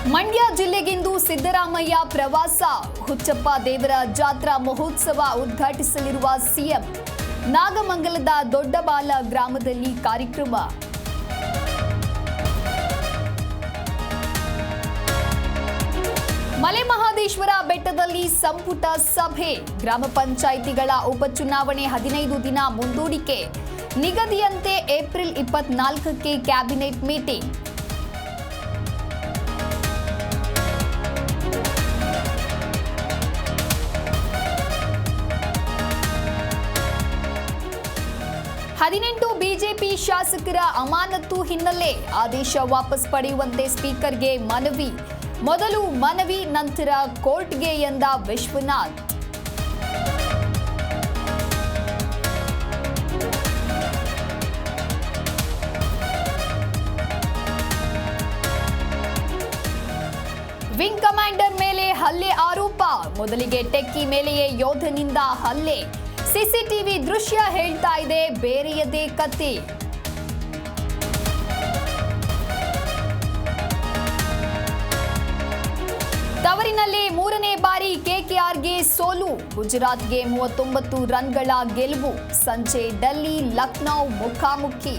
ಮಂಡ್ಯ ಜಿಲ್ಲೆಗಿಂದು ಸಿದ್ದರಾಮಯ್ಯ ಪ್ರವಾಸ. ಹುಚ್ಚಪ್ಪ ದೇವರ ಜಾತ್ರಾ ಮಹೋತ್ಸವ ಉದ್ಘಾಟಿಸಲಿರುವ ಸಿಎಂ. ನಾಗಮಂಗಲದ ದೊಡ್ಡಬಾಲ ಗ್ರಾಮದಲ್ಲಿ ಕಾರ್ಯಕ್ರಮ. ಮಲೆಮಹದೇಶ್ವರ ಬೆಟ್ಟದಲ್ಲಿ ಸಂಪುಟ ಸಭೆ. ಗ್ರಾಮ ಪಂಚಾಯಿತಿಗಳ ಉಪಚುನಾವಣೆ 15 ದಿನ ಮುಂದೂಡಿಕೆ. ನಿಗದಿಯಂತೆ ಏಪ್ರಿಲ್ 24ಕ್ಕೆ ಕ್ಯಾಬಿನೆಟ್ ಮೀಟಿಂಗ್. ಹದಿನೆಂಟು ಬಿಜೆಪಿ ಶಾಸಕರ ಅಮಾನತು ಹಿನ್ನೆಲೆ ಆದೇಶ ವಾಪಸ್ ಪಡೆಯುವಂತೆ ಸ್ಪೀಕರ್ಗೆ ಮನವಿ. ಮೊದಲು ಮನವಿ, ನಂತರ ಕೋರ್ಟ್ಗೆ ಎಂದ ವಿಶ್ವನಾಥ್. ವಿಂಗ್ ಕಮಾಂಡರ್ ಮೇಲೆ ಹಲ್ಲೆ ಆರೋಪ. ಮೊದಲಿಗೆ ಟೆಕ್ಕಿ ಮೇಲೆಯೇ ಯೋಧನಿಂದ ಹಲ್ಲೆ. ಸಿಸಿಟಿವಿ ದೃಶ್ಯ ಹೇಳ್ತಾ ಇದೆ ಬೇರೆಯದೇ ಕತೆ. ತವರಿನಲ್ಲಿ 3ನೇ ಬಾರಿ ಕೆಕೆಆರ್ಗೆ ಸೋಲು. ಗುಜರಾತ್ಗೆ 39 ರನ್ಗಳ ಗೆಲುವು. ಸಂಜೆ ಡೆಲ್ಲಿ ಲಕ್ನೋ ಮುಖಾಮುಖಿ.